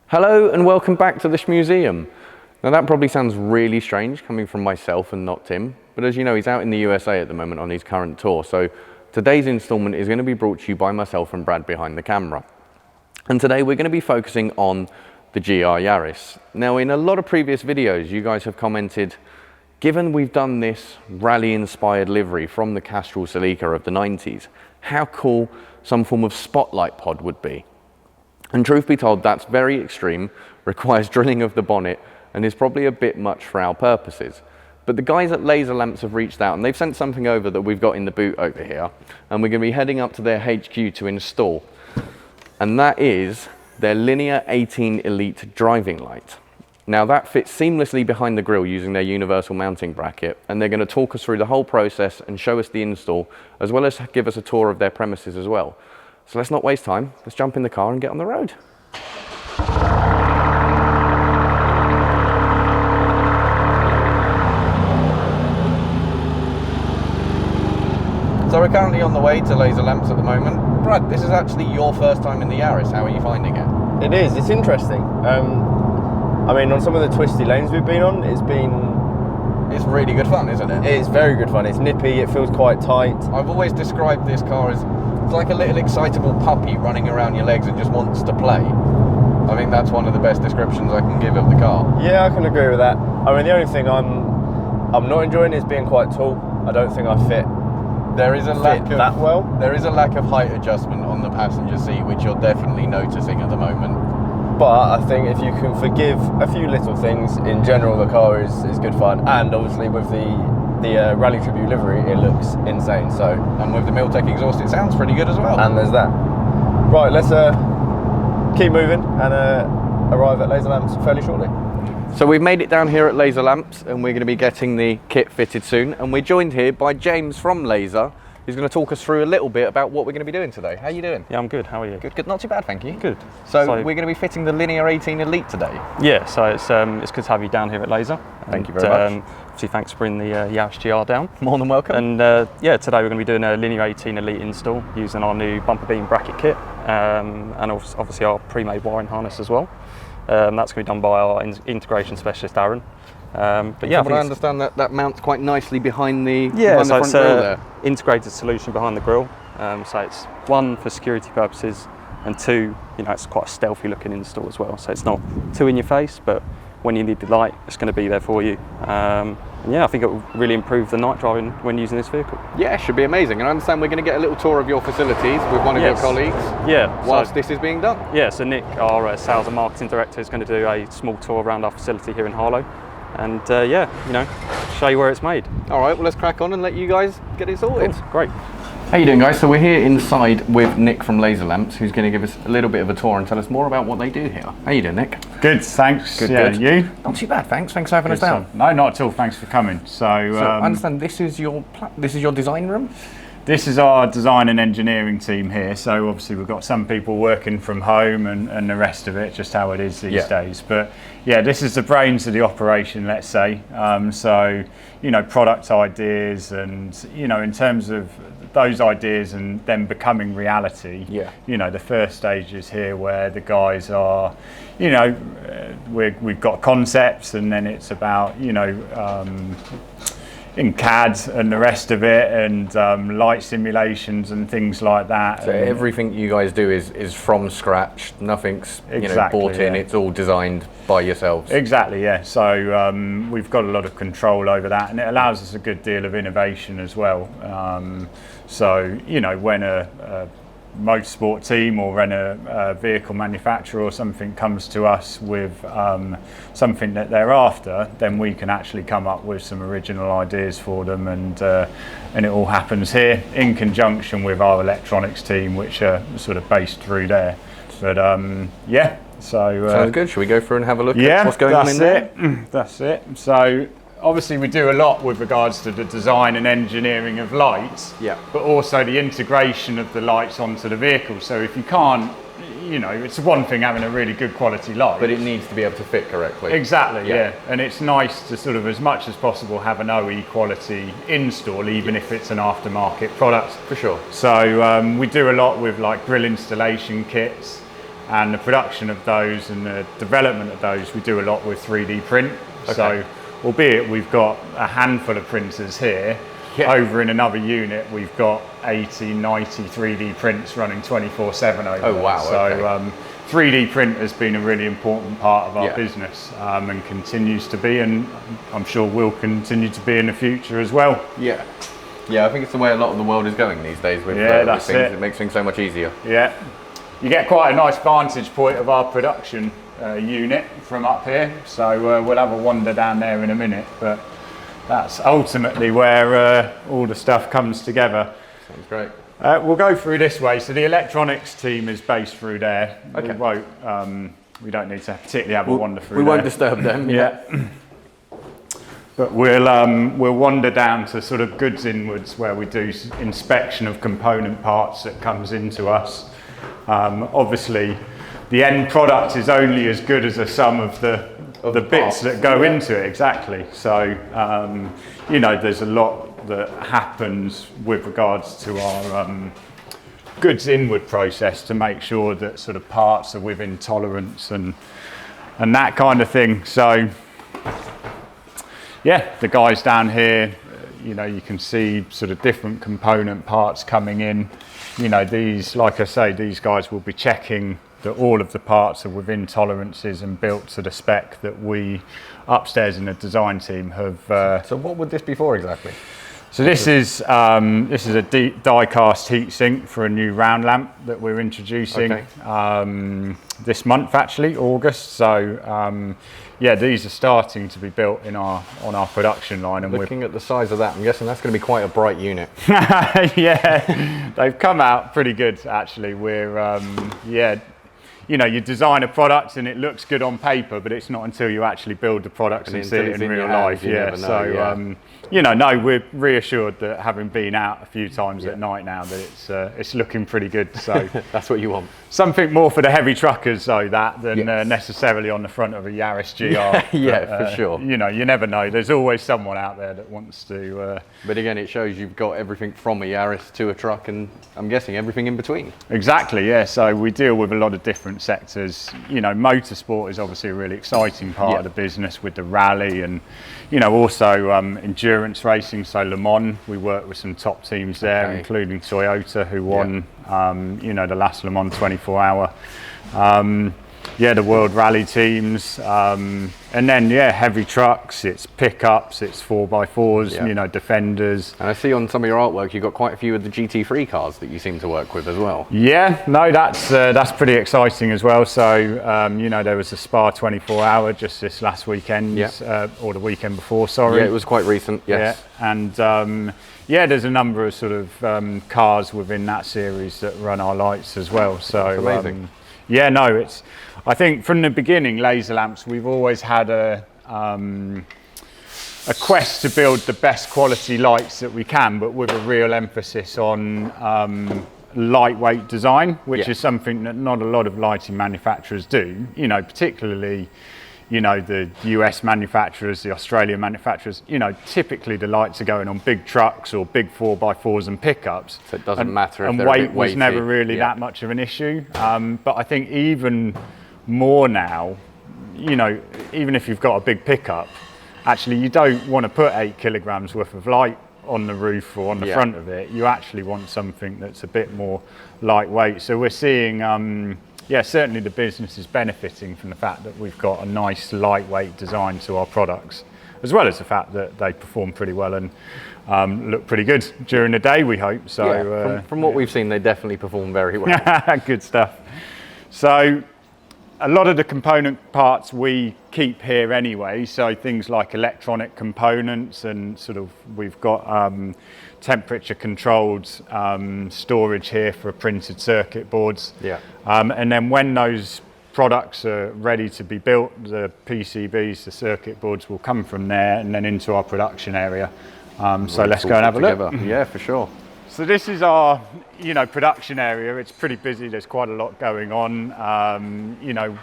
Hello and welcome back to the Shmuseum. Now that probably sounds really strange coming from myself and not Tim, but as you know, he's out in the USA at the moment on his current tour, so today's installment is going to be brought to you by myself and Brad behind the camera. And today we're going to be focusing on the GR Yaris. Now in a lot of previous videos you guys have commented, given we've done this rally-inspired livery from the Castrol Celica of the 90s, how cool some form of spotlight pod would be. And truth be told, that's very extreme, requires drilling of the bonnet, and is probably a bit much for our purposes. But the guys at Lazer Lamps have reached out and they've sent something over that we've got in the boot over here, and we're going to be heading up to their HQ to install. And that is their Linear 18 Elite driving light. Now that fits seamlessly behind the grille using their universal mounting bracket, and they're going to talk us through the whole process and show us the install, as well as give us a tour of their premises as well. So let's not waste time, let's jump in the car and get on the road. So we're currently on the way to Lazer Lamps at the moment. Brad, this is actually your first time in the Yaris, how are you finding it? It is, it's interesting. I mean, on some of the twisty lanes we've been on, It's really good fun, isn't it? It is very good fun, it's nippy, it feels quite tight. I've always described this car as it's like a little excitable puppy running around your legs and just wants to play. I think that's one of the best descriptions I can give of the car. Yeah, I can agree with that. I mean, the only thing I'm not enjoying is being quite tall. I don't think I fit There is a lack of that well. There is a lack of height adjustment on the passenger seat, which you're definitely noticing at the moment. But I think if you can forgive a few little things, in general the car is good fun. And obviously with the Rally Tribute livery, it looks insane. So, and with the Miltech exhaust, it sounds pretty good as well. And there's that. Right, let's keep moving and arrive at Lazer Lamps fairly shortly. So we've made it down here at Lazer Lamps, and we're going to be getting the kit fitted soon. And we're joined here by James from Lazer, who's going to talk us through a little bit about what we're going to be doing today. How are you doing? Yeah, I'm good. How are you? Good, good. Not too bad, thank you. Good. So we're going to be fitting the Linear 18 Elite today. Yeah, so it's good to have you down here at Lazer. Thank you very much. Obviously, thanks for bringing the Yaris GR down. More than welcome. And yeah, today we're going to be doing a Linear 18 Elite install using our new bumper beam bracket kit and obviously our pre-made wiring harness as well. That's going to be done by our integration specialist, Aaron. But yeah, I understand that mounts quite nicely behind the so front it's grille there. Integrated solution behind the grille. So it's one for security purposes, and two, it's quite a stealthy looking install as well. So it's not too in your face, but when you need the light, it's going to be there for you. Yeah, I think it will really improve the night driving when using this vehicle. Yeah, it should be amazing. And I understand we're going to get a little tour of your facilities with one of your colleagues. Yeah. Whilst this is being done. Yeah, so Nick, our sales and marketing director, is going to do a small tour around our facility here in Harlow. And yeah, show you where it's made. All right, well, let's crack on and let you guys get it sorted. Cool. Great. How you doing, guys? So we're here inside with Nick from Lazer Lamps, who's going to give us a little bit of a tour and tell us more about what they do here. How you doing, Nick? Good, thanks. Good, yeah, good. You? Not too bad, thanks. Thanks for having us down. No, not at all. Thanks for coming. So I understand this is your design room? This is our design and engineering team here. So obviously we've got some people working from home and the rest of it, just how it is these days. But yeah, this is the brains of the operation, let's say. So, product ideas and, in terms of those ideas and them becoming reality, the first stage is here where the guys are, we've got concepts, and then it's about, in CAD and the rest of it, and light simulations and things like that. So everything you guys do is from scratch. Nothing's bought in. It's all designed by yourselves. Exactly, yeah. So we've got a lot of control over that, and it allows us a good deal of innovation as well. So when a motorsport team or when a vehicle manufacturer or something comes to us with something that they're after, then we can actually come up with some original ideas for them, and it all happens here in conjunction with our electronics team, which are sort of based through there. But yeah, so sounds good. Should we go through and have a look at what's going on in there? That's it. So obviously we do a lot with regards to the design and engineering of lights, but also the integration of the lights onto the vehicle. So if you can't, it's one thing having a really good quality light, but it needs to be able to fit correctly. Exactly, yeah. And it's nice to sort of, as much as possible, have an OE quality install, even if it's an aftermarket product. For sure. So we do a lot with like grill installation kits. and the production of those and the development of those, we do a lot with 3D print. Okay. So, albeit we've got a handful of printers here, over in another unit we've got 80, 90 3D prints running 24/7 over Oh there. wow! So Okay. 3D print has been a really important part of our business, and continues to be, and I'm sure will continue to be in the future as well. Yeah. Yeah, I think it's the way a lot of the world is going these days with, that's with things. it. It makes things so much easier. Yeah, you get quite a nice vantage point of our production unit from up here, so we'll have a wander down there in a minute, but that's ultimately where all the stuff comes together. Sounds great. We'll go through this way. So the electronics team is based through there. Okay. We don't need to particularly have a wander through We there. won't disturb them. Yeah. But we'll wander down to sort of goods inwards where we do inspection of component parts that comes into us. Obviously, the end product is only as good as a sum of the bits that go into it. Exactly. So you know, there's a lot that happens with regards to our goods inward process to make sure that sort of parts are within tolerance and that kind of thing. So yeah, the guys down here, you know, you can see sort of different component parts coming in. You know, these, like I say, these guys will be checking that all of the parts are within tolerances and built to the spec that we upstairs in the design team have. So what would this be for exactly? So this is a die cast heat sink for a new round lamp that we're introducing this month, actually, August. So yeah, these are starting to be built in on our production line, and Looking at the size of that, I'm guessing that's going to be quite a bright unit. yeah, they've come out pretty good actually. We're yeah, you know, you design a product and it looks good on paper, but it's not until you actually build the product and see it in real life. Yeah, so you know, no, we're reassured that having been out a few times at night now that it's looking pretty good. So That's what you want. something more for the heavy truckers though, than necessarily on the front of a Yaris GR. Yeah, for sure. You know, you never know. There's always someone out there that wants to. But again, it shows you've got everything from a Yaris to a truck, and I'm guessing everything in between. Exactly, yeah. So we deal with a lot of different sectors. You know, motorsport is obviously a really exciting part of the business with the rally, and you know, also endurance racing. So Le Mans, we work with some top teams there, including Toyota, who won you know, the last Le Mans 24-hour. Yeah, the World Rally teams, and then heavy trucks, it's pickups, it's 4x4s, you know, Defenders. And I see on some of your artwork you've got quite a few of the GT3 cars that you seem to work with as well. Yeah, no, that's pretty exciting as well. So you know, there was a Spa 24-hour just this last weekend, or the weekend before, sorry. Yeah, it was quite recent, yes. Yeah, and yeah, there's a number of sort of cars within that series that run our lights as well. So that's amazing. Yeah, no, I think from the beginning, Lazer Lamps, we've always had a quest to build the best quality lights that we can, but with a real emphasis on lightweight design, which is something that not a lot of lighting manufacturers do. You know, particularly, you know, the US manufacturers, the Australian manufacturers, you know, typically the lights are going on big trucks or big 4x4s and pickups. So it doesn't matter if and they're a weight bit was weighty. never really that much of an issue. But I think even more now, you know, even if you've got a big pickup, actually you don't want to put 8 kilograms worth of light on the roof or on the front of it. You actually want something that's a bit more lightweight. So we're seeing yeah, certainly the business is benefiting from the fact that we've got a nice lightweight design to our products, as well as the fact that they perform pretty well and look pretty good during the day, we hope. So yeah, from what we've seen, they definitely perform very well. Good stuff. So a lot of the component parts we keep here anyway, so things like electronic components, and sort of we've got temperature controlled storage here for printed circuit boards. Yeah. And then when those products are ready to be built, the PCBs, the circuit boards, will come from there and then into our production area. So let's go and have a look. Yeah, for sure. So this is our, you know, production area. It's pretty busy. There's quite a lot going on. You know,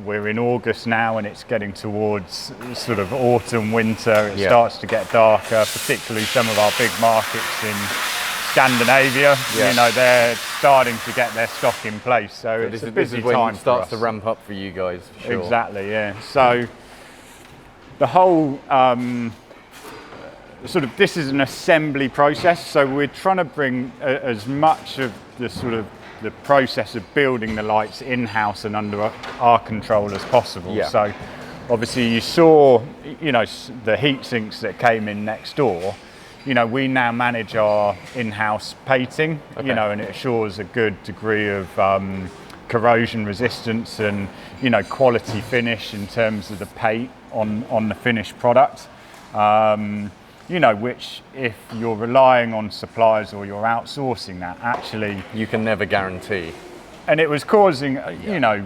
we're in August now, and it's getting towards sort of autumn, winter. It starts to get darker, particularly some of our big markets in Scandinavia, Yeah. you know, they're starting to get their stock in place. So it's a busy when time it starts for to us. ramp up for you guys. For sure. Exactly, yeah. So the whole this is an assembly process. So we're trying to bring as much of the process of building the lights in-house and under our control as possible. Yeah. So obviously you saw, you know, the heat sinks that came in next door. You know, we now manage our in-house painting, Okay. you know, and it assures a good degree of corrosion resistance and, you know, quality finish in terms of the paint on the finished product. You know, which if you're relying on suppliers or you're outsourcing that, actually, You can never guarantee. and it was causing, you know,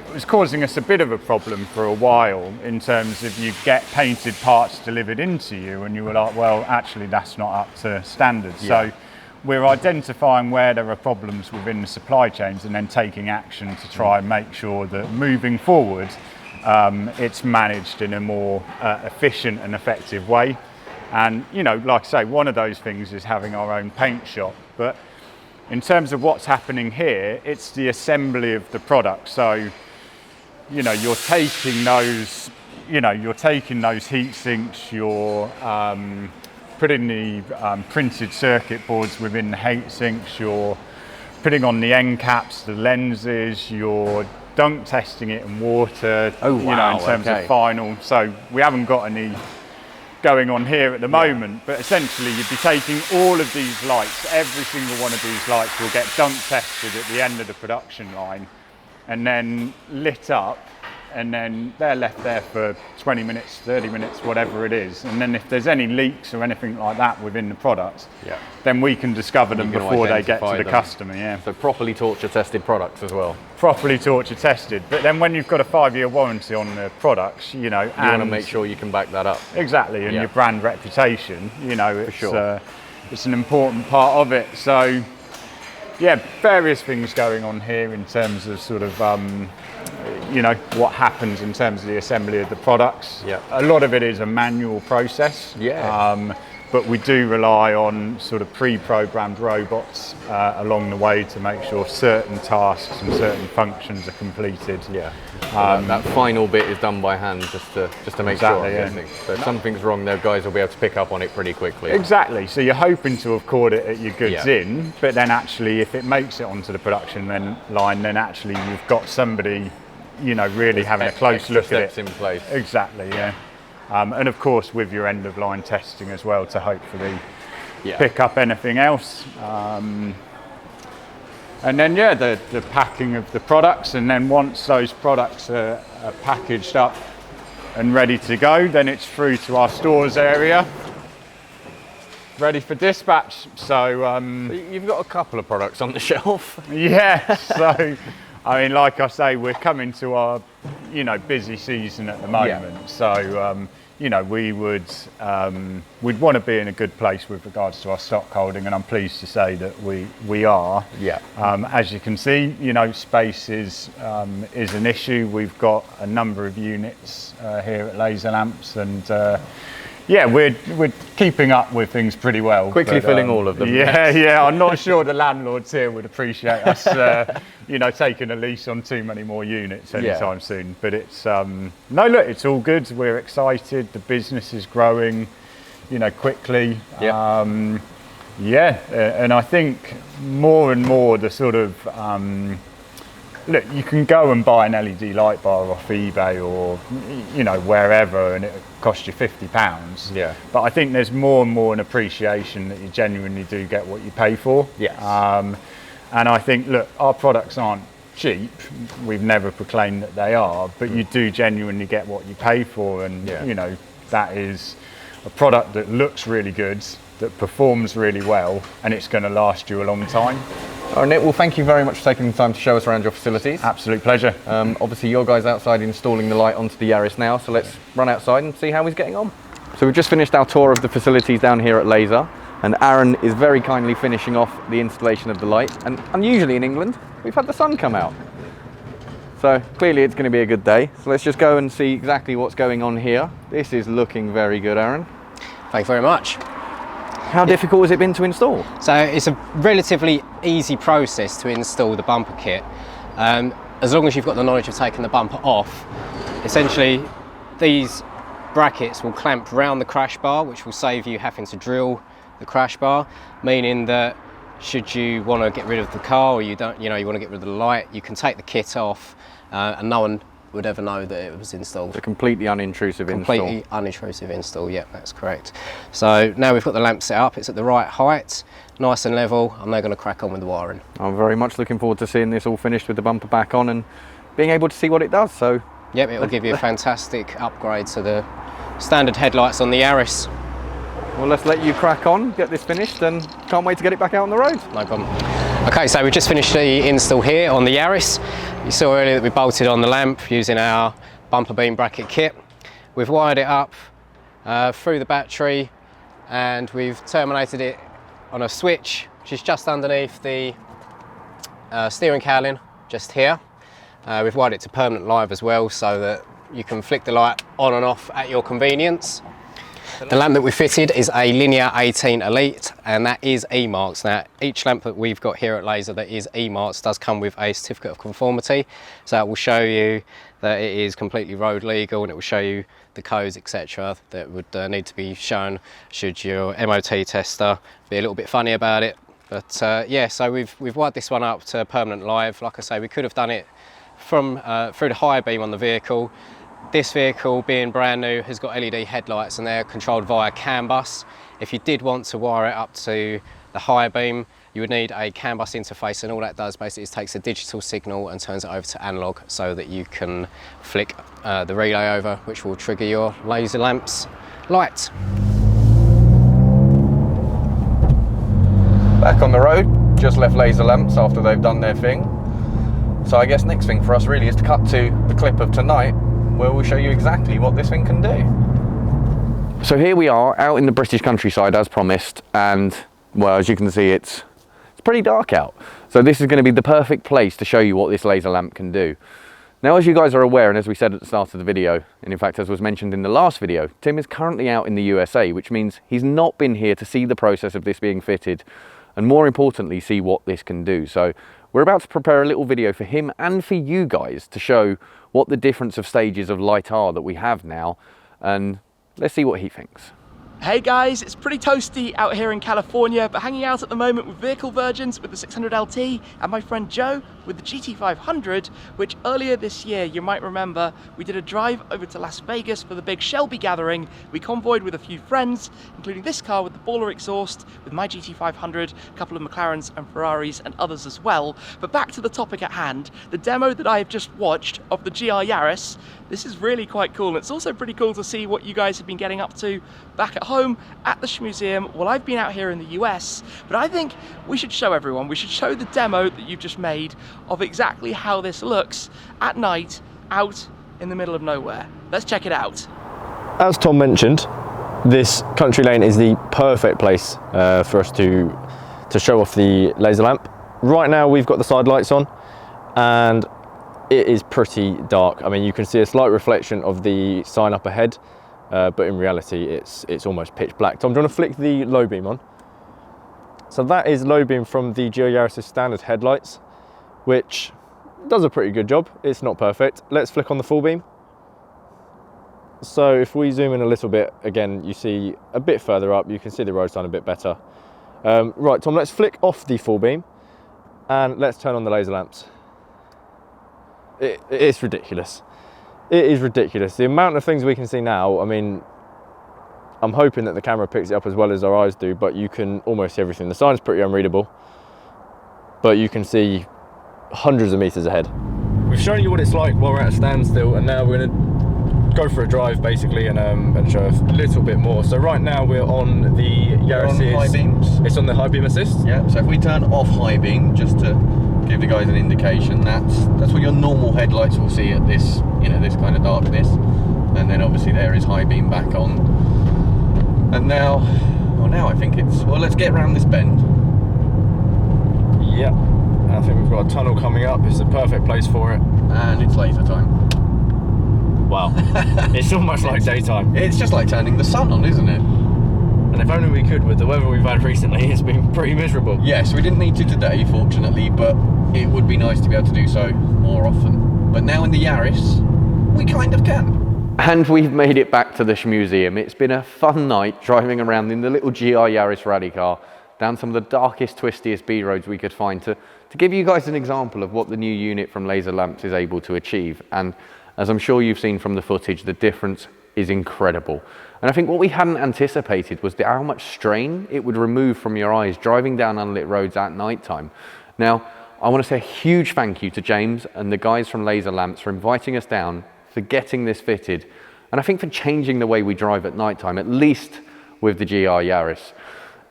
it was causing us a bit of a problem for a while in terms of you get painted parts delivered into you and you were like, well, actually that's not up to standard. Yeah. So we're identifying where there are problems within the supply chains and then taking action to try and make sure that moving forward, it's managed in a more efficient and effective way. And, you know, like I say, one of those things is having our own paint shop. But in terms of what's happening here, it's the assembly of the product. So, you know, you're taking those heat sinks, you're putting the printed circuit boards within the heat sinks, you're putting on the end caps, the lenses, you're dunk testing it in water, Oh, you know, wow, in terms okay. of final. So we haven't got any going on here at the moment, but essentially you'd be taking all of these lights, every single one of these lights will get dunk tested at the end of the production line and then lit up, and then they're left there for 20 minutes, 30 minutes, whatever it is. And then if there's any leaks or anything like that within the product, Yeah. then we can discover them You can before they get to identify the them. customer, yeah. So properly torture tested products as well. Properly torture tested. But then when you've got a 5-year warranty on the products, you know, You want to make sure you can back that up. Exactly, and Yeah. your brand reputation, you know, it's, sure. It's an important part of it. So, yeah, various things going on here in terms of sort of, you know, what happens in terms of the assembly of the products. Yeah. A lot of it is a manual process. Yeah. But we do rely on sort of pre-programmed robots along the way to make sure certain tasks and certain functions are completed. Yeah. So that final bit is done by hand just to make sure. Exactly, I'm yeah. guessing. So if something's wrong, the guys will be able to pick up on it pretty quickly. Exactly. So you're hoping to have caught it at your goods Yeah. in, but then actually, if it makes it onto the production line, then actually you've got somebody, you know, really having a close Extra look at steps it. in place. Exactly. Yeah. And of course, with your end of line testing as well to hopefully Yeah. pick up anything else. And then, yeah, the packing of the products. And then once those products are packaged up and ready to go, then it's through to our stores area, ready for dispatch. So, You've got a couple of products on the shelf. yeah, so, I mean, like I say, we're coming to our, you know, busy season at the moment. Yeah. So, you know, we'd want to be in a good place with regards to our stock holding, and I'm pleased to say that we are. Yeah. As you can see, you know, space is an issue. We've got a number of units here at Lazer Lamps, and yeah, we're keeping up with things pretty well. Quickly filling all of them. Yeah, yeah. I'm not sure the landlords here would appreciate us, you know, taking a lease on too many more units anytime soon. But it's no, look, it's all good. We're excited. The business is growing, you know, quickly. Yeah. Yeah, and I think more and more the sort of look, you can go and buy an LED light bar off eBay or, you know, wherever, and it costs you £50. Yeah. But I think there's more and more an appreciation that you genuinely do get what you pay for. Yes. And I think, look, our products aren't cheap. We've never proclaimed that they are, but you do genuinely get what you pay for, and you know, that is a product that looks really good, that performs really well, and it's going to last you a long time. All right, Nick, well, thank you very much for taking the time to show us around your facilities. Absolute pleasure. Obviously, your guys outside installing the light onto the Yaris now, so let's run outside and see how he's getting on. So we've just finished our tour of the facilities down here at Lazer, and Aaron is very kindly finishing off the installation of the light. And unusually in England, we've had the sun come out. So clearly it's going to be a good day. So let's just go and see exactly what's going on here. This is looking very good, Aaron. Thanks very much. How difficult has it been to install? So it's a relatively easy process to install the bumper kit. As long as you've got the knowledge of taking the bumper off, essentially these brackets will clamp round the crash bar, which will save you having to drill the crash bar, meaning that should you want to get rid of the car, or you want to get rid of the light, you can take the kit off and no one would ever know that it was installed. A completely unintrusive install. Completely unintrusive install, yeah, that's correct. So now we've got the lamp set up, it's at the right height, nice and level. I'm now going to crack on with the wiring. I'm very much looking forward to seeing this all finished with the bumper back on and being able to see what it does. So, yep, it will give you a fantastic upgrade to the standard headlights on the Yaris. Well, let's let you crack on, get this finished, and can't wait to get it back out on the road. No problem. Okay, so we've just finished the install here on the Yaris. You saw earlier that we bolted on the lamp using our bumper beam bracket kit. We've wired it up through the battery, and we've terminated it on a switch, which is just underneath the steering cowling, just here. We've wired it to permanent live as well, so that you can flick the light on and off at your convenience. The lamp that we fitted is a Linear 18 Elite, and that is E-marks. Now, each lamp that we've got here at Lazer that is E-marks does come with a certificate of conformity, so it will show you that it is completely road legal, and it will show you the codes, etc., that would need to be shown should your MOT tester be a little bit funny about it. But yeah, so we've wired this one up to permanent live. Like I say, we could have done it from through the high beam on the vehicle. This vehicle, being brand new, has got LED headlights and they're controlled via CAN bus. If you did want to wire it up to the high beam, you would need a CAN bus interface, and all that does basically is takes a digital signal and turns it over to analog, so that you can flick the relay over, which will trigger your laser lamp's light. Back on the road, just left Lazer Lamps after they've done their thing. So I guess next thing for us really is to cut to the clip of tonight, where we'll show you exactly what this thing can do. So here we are out in the British countryside as promised, and well, as you can see, it's pretty dark out. So this is going to be the perfect place to show you what this laser lamp can do. Now, as you guys are aware, and as we said at the start of the video, and in fact as was mentioned in the last video, Tim is currently out in the USA, which means he's not been here to see the process of this being fitted, and more importantly, see what this can do. So we're about to prepare a little video for him and for you guys to show what the difference of stages of light are that we have now, and let's see what he thinks. Hey guys, it's pretty toasty out here in California, but hanging out at the moment with vehicle virgins with the 600LT and my friend Joe with the GT500, which earlier this year, you might remember, we did a drive over to Las Vegas for the big Shelby gathering. We convoyed with a few friends, including this car with the baller exhaust, with my GT500, a couple of McLarens and Ferraris and others as well. But back to the topic at hand, the demo that I have just watched of the GR Yaris. This is really quite cool. It's also pretty cool to see what you guys have been getting up to back at home at the Shmuseum. Well, I've been out here in the US, but I think we should show everyone, we should show the demo that you've just made of exactly how this looks at night out in the middle of nowhere. Let's check it out. As Tom mentioned, this country lane is the perfect place for us to show off the laser lamp. Right now we've got the side lights on and it is pretty dark. I mean, you can see a slight reflection of the sign up ahead, but in reality it's almost pitch black. Tom, do you want to flick the low beam on? So that is low beam from the GR Yaris' standard headlights, which does a pretty good job. It's not perfect. Let's flick on the full beam. So if we zoom in a little bit, again, you see a bit further up, you can see the road sign a bit better. Right, Tom, let's flick off the full beam and let's turn on the laser lamps. It's ridiculous. It is ridiculous. The amount of things we can see now, I mean, I'm hoping that the camera picks it up as well as our eyes do, but you can almost see everything. The sign's pretty unreadable, but you can see hundreds of meters ahead. We've shown you what it's like while we're at a standstill, and now we're gonna go for a drive basically and show a little bit more. So right now we're on the Yaris. High beams. It's on the high beam assist. Yeah, so if we turn off high beam, just to give the guys an indication, that's what your normal headlights will see at this, you know, this kind of darkness. And then obviously there is high beam back on. And now, well, now I think it's, well, let's get around this bend. Yeah, I think we've got a tunnel coming up. It's the perfect place for it. And it's laser time. Wow, it's almost like daytime. It's just like turning the sun on, isn't it? And if only we could, with the weather we've had recently, it's been pretty miserable. Yes, we didn't need to today, fortunately, but it would be nice to be able to do so more often. But now in the Yaris, we kind of can. And we've made it back to the Shmuseum. It's been a fun night driving around in the little GR Yaris rally car down some of the darkest, twistiest B roads we could find to give you guys an example of what the new unit from Lazer Lamps is able to achieve. And as I'm sure you've seen from the footage, the difference is incredible. And I think what we hadn't anticipated was how much strain it would remove from your eyes driving down unlit roads at night time. Now, I want to say a huge thank you to James and the guys from Lazer Lamps for inviting us down, for getting this fitted, and I think for changing the way we drive at night time, at least with the GR Yaris.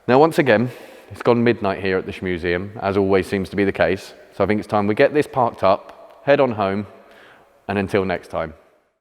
Now, once again, it's gone midnight here at the Shmuseum, as always seems to be the case. So I think it's time we get this parked up, head on home, and until next time.